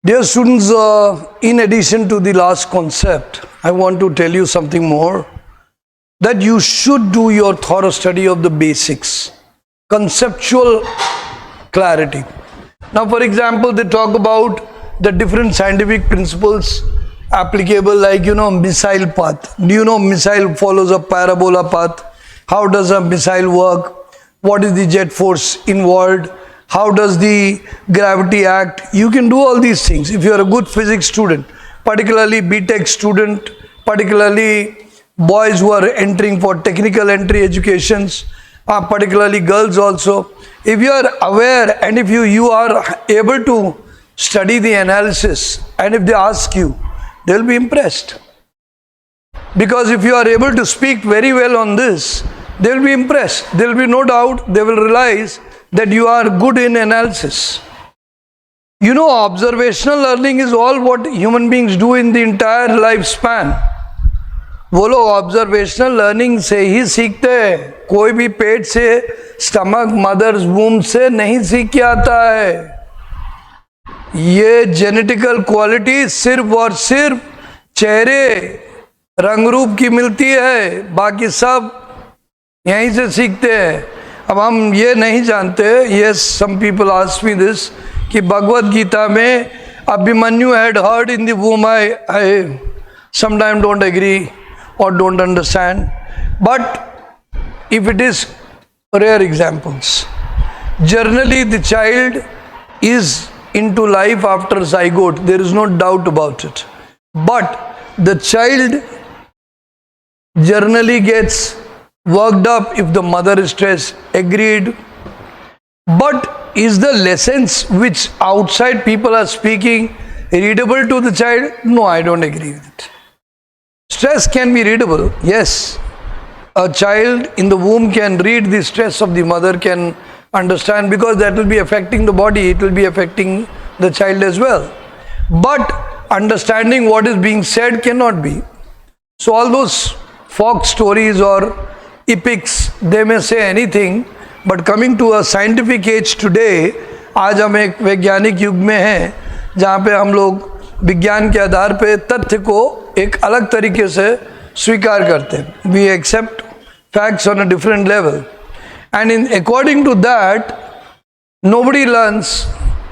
Dear students, in addition to the last concept, I want to tell you something more, that you should do your thorough study of the basics, conceptual clarity. Now, for example, they talk about the different scientific principles applicable, like, missile path. Do you know missile follows a parabola path? How does a missile work? What is the jet force involved? How does the gravity act? You can do all these things if you are a good physics student, particularly B.Tech student, particularly boys who are entering for technical entry educations, particularly girls also. If you are aware and if you are able to study the analysis, and if they ask you, they will be impressed. Because if you are able to speak very well on this, they will be impressed. There will be no doubt, they will realize that you are good in analysis. Observational learning is all what human beings do in the entire lifespan. वो लोग observational learning से ही सीखते हैं. कोई भी पेट से, stomach, mother's वूम से नहीं सीख के आता है. ये जेनेटिकल क्वालिटी सिर्फ और सिर्फ चेहरे, रंग रूप की मिलती है, बाकी सब यहीं से सीखते हैं. अब हम ये नहीं जानते, yes, some people ask me this, कि भगवद गीता में Abhimanyu had heard in the womb. I sometimes don't agree or don't understand, but if it is rare examples, generally the child is into life after zygote, there is no doubt about it, but the child generally gets worked up if the mother is stressed, agreed. But is the lessons which outside people are speaking readable to the child? No, I don't agree with it. Stress can be readable, yes. A child in the womb can read the stress of the mother, can understand, because that will be affecting the body, it will be affecting the child as well. But understanding what is being said cannot be. So all those folk stories or epics, they may say anything, but coming to a scientific age today, आज हम एक वैज्ञानिक युग में हैं जहाँ पे हम लोग विज्ञान के आधार पे तथ्य को एक अलग तरीके से स्वीकार करते हैं. We accept facts on a different level, and according to that, nobody learns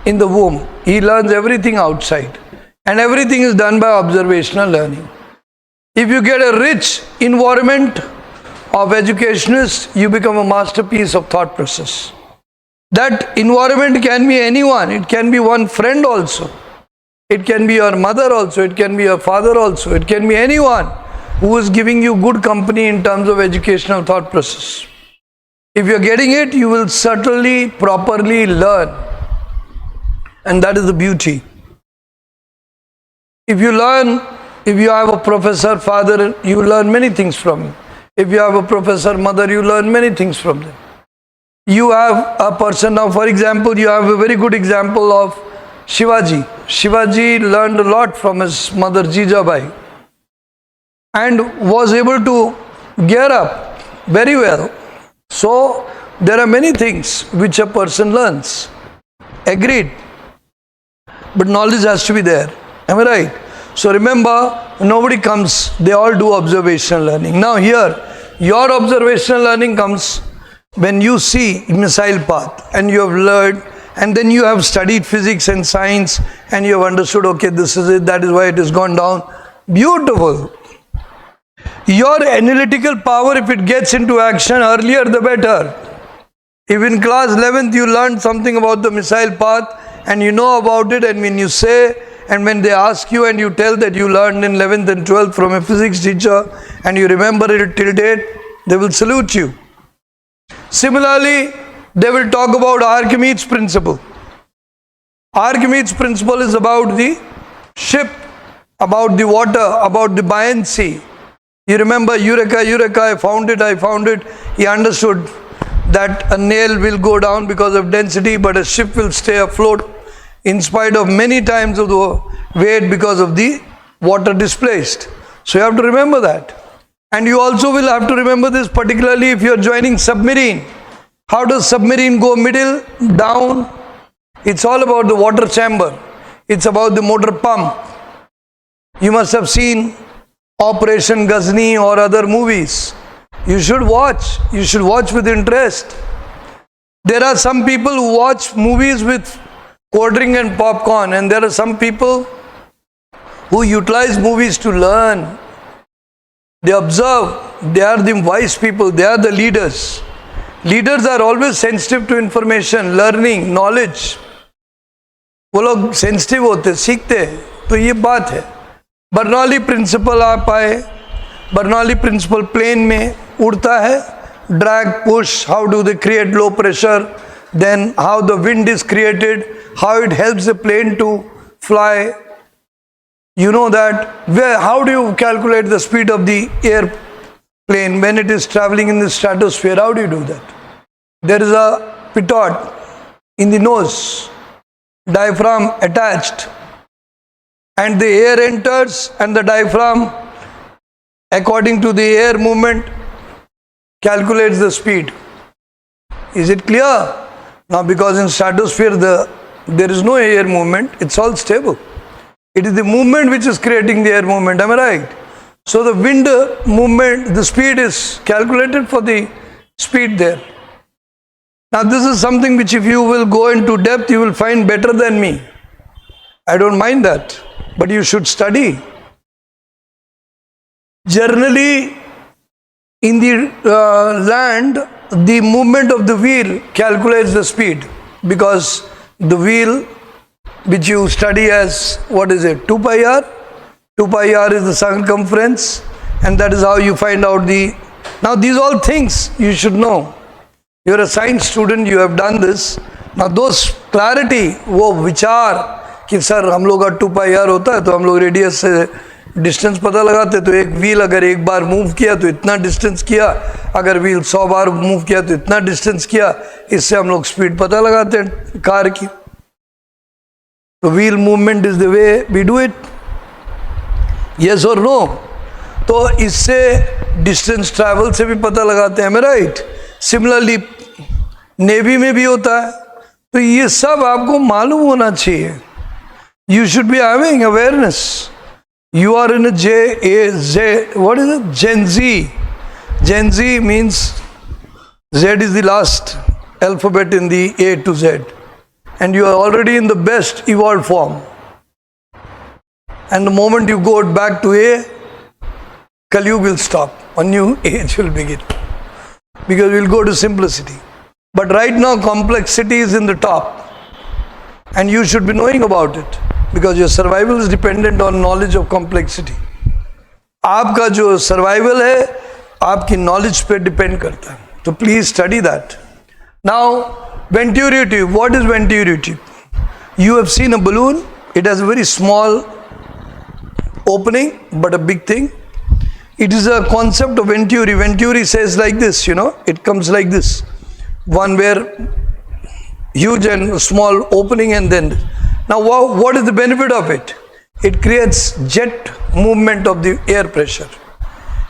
in the womb. He learns everything outside, and everything is done by observational learning. If you get a rich environment of educationists, you become a masterpiece of thought process. That environment can be anyone. It can be one friend also. It can be your mother also. It can be your father also. It can be anyone who is giving you good company in terms of educational thought process. If you are getting it, you will certainly properly learn. And that is the beauty. If you learn, if you have a professor father, you learn many things from him. If you have a professor mother, you learn many things from them. You have a person, now for example, you have a very good example of Shivaji. Shivaji learned a lot from his mother Jijabai and was able to gear up very well. So there are many things which a person learns. Agreed. But knowledge has to be there. Am I right? So remember, nobody comes, they all do observational learning. Now here, your observational learning comes when you see missile path and you have learned, and then you have studied physics and science and you have understood, okay, this is it, that is why it has gone down. Beautiful. Your analytical power, if it gets into action earlier, the better. If in class 11th you learned something about the missile path and you know about it, and when you say, and when they ask you and you tell that you learned in 11th and 12th from a physics teacher and you remember it till date, they will salute you. Similarly, they will talk about Archimedes Principle. Archimedes Principle is about the ship, about the water, about the buoyancy. You remember, Eureka, Eureka, I found it. He understood that a nail will go down because of density, but a ship will stay afloat in spite of many times of the weight because of the water displaced. So you have to remember that. And you also will have to remember this, particularly if you are joining submarine. How does submarine go? Middle, down? It's all about the water chamber. It's about the motor pump. You must have seen Operation Ghazni or other movies. You should watch. You should watch with interest. There are some people who watch movies with cold drink and popcorn, and there are some people who utilize movies to learn. They observe. They are the wise people. They are the leaders. Leaders are always sensitive to information, learning, knowledge. वो लोग sensitive होते, सीखते, तो ये बात है. Bernoulli principal आप आए. बर्नौली प्रिंसिपल प्लेन में उड़ता है. Drag, push, how do they create low pressure, then how the wind is created, how it helps the plane to fly. You know that. How do you calculate the speed of the airplane when it is traveling in the stratosphere? How do you do that? There is a pitot in the nose, diaphragm attached, and the air enters and the diaphragm, according to the air movement, calculates the speed. Is it clear? Now, because in stratosphere there is no air movement, it's all stable. It is the movement which is creating the air movement, am I right? So the wind movement, the speed is calculated for the speed there. Now this is something which if you will go into depth, you will find better than me. I don't mind that, but you should study. Generally, in the land, the movement of the wheel calculates the speed, because the wheel which you study as, what is it, 2 pi r? 2 pi r is the circumference, and that is how you find out the... Now these all things you should know. You are a science student, you have done this. Now those clarity, वो विचार कि sir हम लोग का 2 pi r होता है तो हम लोग रेडियस से डिस्टेंस पता लगाते, तो एक व्हील अगर एक बार मूव किया तो इतना डिस्टेंस किया, अगर व्हील 100 बार मूव किया तो इतना डिस्टेंस किया, इससे हम लोग स्पीड पता लगाते हैं कार की. तो wheel movement is the way we do it. Yes और नो? तो इससे डिस्टेंस ट्रैवल से भी पता लगाते हैं, राइट? सिमिलरली नेवी में भी होता है. तो ये सब आपको मालूम होना चाहिए. You should be having awareness. You are in a what is it? Gen Z. Gen Z means Z is the last alphabet in the A to Z. And you are already in the best evolved form. And the moment you go back to A, Kali will stop. A new age will begin. Because we will go to simplicity. But right now complexity is in the top. And you should be knowing about it. Because your survival is dependent on knowledge of complexity. आपका जो survival है आपकी knowledge पे depend करता है. तो please study that. Now, Venturi tube. What is Venturi tube? You have seen a balloon. It has a very small opening, but a big thing. It is a concept of Venturi. Venturi says like this, it comes like this. One where huge and small opening, and then now what is the benefit of it? It creates jet movement of the air pressure.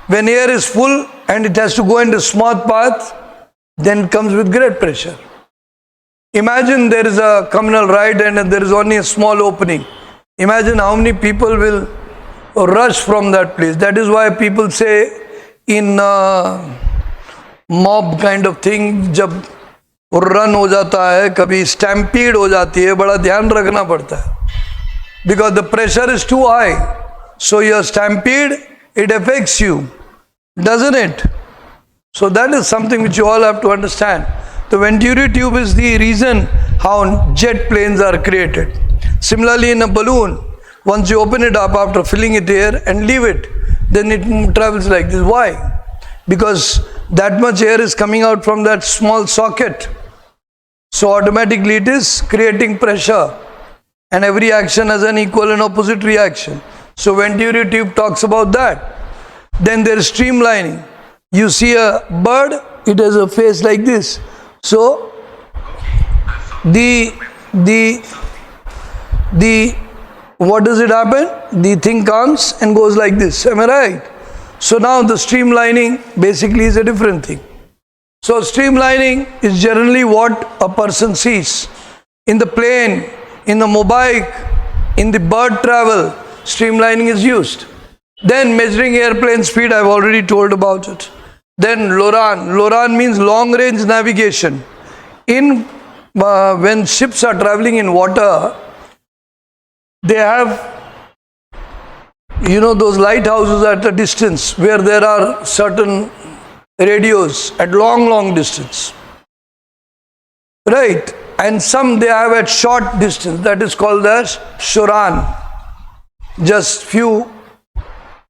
When air is full and it has to go into a smooth path, then it comes with great pressure. Imagine there is a communal ride and there is only a small opening. Imagine how many people will rush from that place. That is why people say in mob kind of thing, जब run हो जाता है, कभी stampede हो जाती है, बड़ा ध्यान रखना पड़ता है. Because the pressure is too high. So your stampede, it affects you, doesn't it? So that is something which you all have to understand. The Venturi tube is the reason how jet planes are created. Similarly, in a balloon, once you open it up after filling it air and leave it, then it travels like this. Why? Because that much air is coming out from that small socket. So automatically it is creating pressure, and every action has an equal and opposite reaction. So Venturi tube talks about that. Then there is streamlining. You see a bird, it has a face like this. So what does it happen? The thing comes and goes like this. Am I right? So now the streamlining basically is a different thing. So streamlining is generally what a person sees in the plane, in the mobile, In the bird travel, streamlining is used. Then measuring airplane speed, I've already told about it. Then LORAN. LORAN means long range navigation. When ships are traveling in water, they have, those lighthouses at a distance where there are certain radios at long distance. Right? And some they have at short distance, that is called as SHORAN. Just few,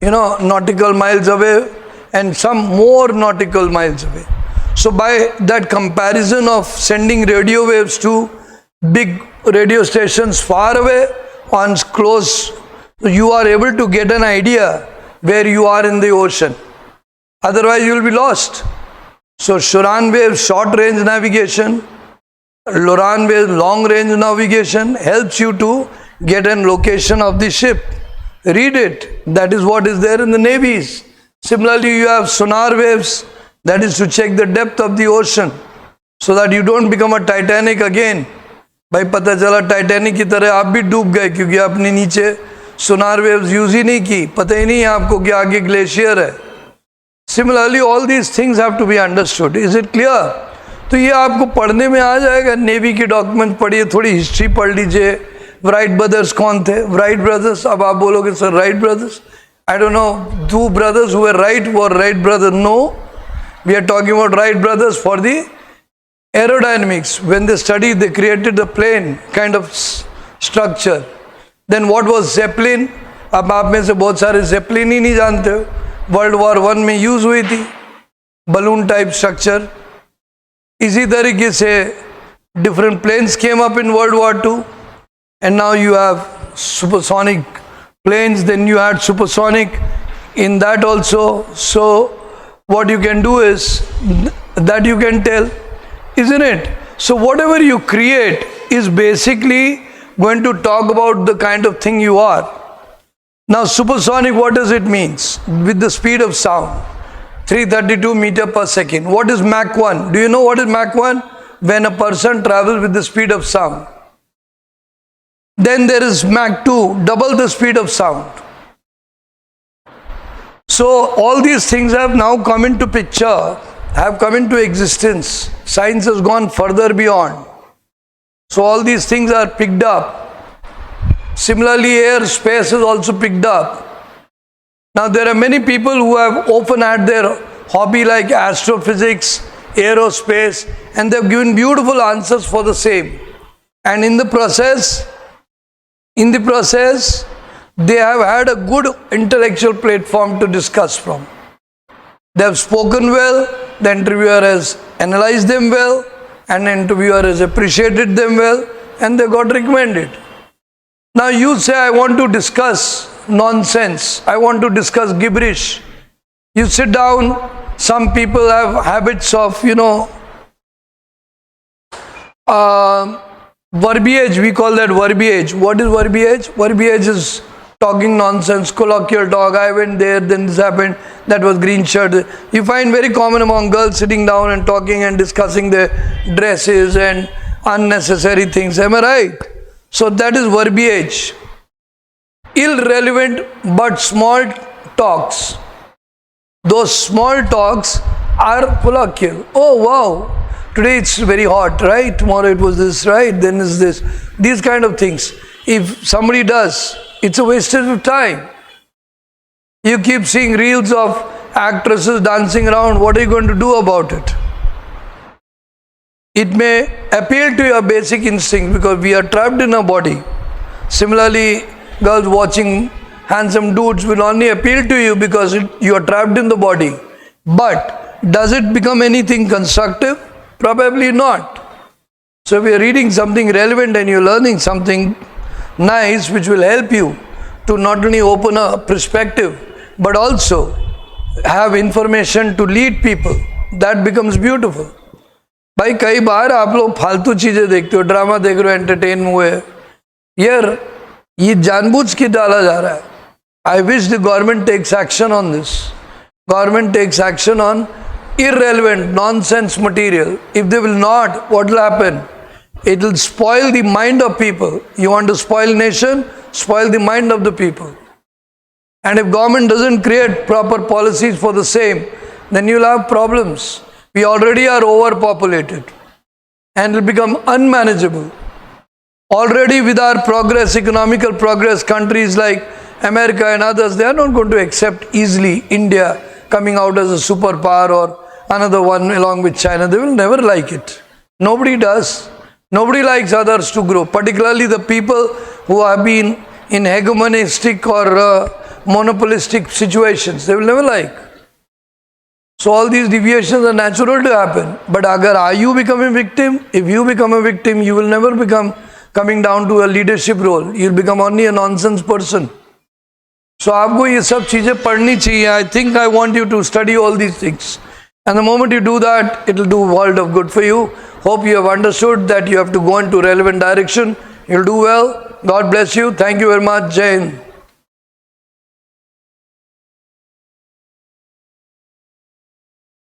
nautical miles away, and some more nautical miles away. So by that comparison of sending radio waves to big radio stations far away on close, you are able to get an idea where you are in the ocean. Otherwise you will be lost. So SHORAN waves, short range navigation, LORAN waves, long range navigation, helps you to get a location of the ship. Read it. That is what is there in the navies. Similarly, you have sonar waves, that is to check the depth of the ocean, so that you don't become a Titanic again. भाई पता चला Titanic की तरह आप भी डूब गए क्योंकि आपने नीचे सोनार वेव्स यूज ही नहीं की, पता ही नहीं आपको कि आगे ग्लेशियर है. Similarly, all these things have to be understood. Is it clear? तो ये आपको पढ़ने में आ जाएगा. नेवी के डॉक्यूमेंट पढ़िए, थोड़ी हिस्ट्री पढ़ लीजिए. राइट ब्रदर्स कौन थे? Wright brothers. अब आप बोलोगे sir Wright brothers, I don't know, two brothers who were right brother. No, we are talking about right brothers for the aerodynamics. When they studied, they created the plane kind of structure. Then what was Zeppelin? अब आप में से बहुत सारे Zeppelin ही नहीं जानते हो. World War I में यूज हुई थी balloon type structure. इसी तरीके से different planes came up in World War II, and now you have supersonic planes. Then you had supersonic in that also. So what you can do is that you can tell, isn't it? So whatever you create is basically going to talk about the kind of thing you are. Now supersonic, what does it mean? With the speed of sound, 332 meter per second. What is Mach 1? Do you know what is Mach 1? When a person travels with the speed of sound. Then there is Mach 2, double the speed of sound. So all these things have now come into picture, have come into existence. Science has gone further beyond. So all these things are picked up. Similarly, air, space is also picked up. Now there are many people who have often had their hobby like astrophysics, aerospace, and they have given beautiful answers for the same. And in the process, they have had a good intellectual platform to discuss from. They have spoken well, the interviewer has analyzed them well, and the interviewer has appreciated them well, and they got recommended. Now you say, I want to discuss nonsense, I want to discuss gibberish. You sit down, some people have habits of, verbiage, we call that verbiage. What is verbiage? Verbiage is talking nonsense, colloquial talk. I went there, then this happened, that was green shirt. You find very common among girls sitting down and talking and discussing their dresses and unnecessary things. Am I right? So that is verbiage. Irrelevant but small talks. Those small talks are colloquial. Oh wow, today it's very hot, right? Tomorrow it was this, right? Then is this. These kind of things. If somebody does, it's a waste of time. You keep seeing reels of actresses dancing around. What are you going to do about it? It may appeal to your basic instinct because we are trapped in a body. Similarly, girls watching handsome dudes will only appeal to you because you are trapped in the body. But does it become anything constructive? Probably not. So if you are reading something relevant and you are learning something nice which will help you to not only open a perspective but also have information to lead people, that becomes beautiful. भाई कई बार आप लोग फालतू चीज़ें देखते हो, drama देख रहे हो, एंटरटेन हुए यार, ये जानबूझ के डाला जा रहा है. I wish the government takes action on this. Government takes action on irrelevant nonsense material. If they will not, what will happen? It will spoil the mind of people. You want to spoil nation? spoil the mind of the people. And if government doesn't create proper policies for the same, then you'll have problems. We already are overpopulated and it will become unmanageable. Already with our progress, economical progress, countries like America and others, they are not going to accept easily India coming out as a superpower or another one along with China. They will never like it. Nobody does. Nobody likes others to grow, particularly the people who have been in hegemonistic or monopolistic situations. They will never like. So all these deviations are natural to happen. But are you become a victim? If you become a victim, you will never become coming down to a leadership role. You'll become only a nonsense person. So आपको ये सब चीजें पढ़नी चाहिए. I think I want you to study all these things. And the moment you do that, it will do a world of good for you. Hope you have understood that you have to go into relevant direction. You'll do well. God bless you. Thank you very much. Jai Hind.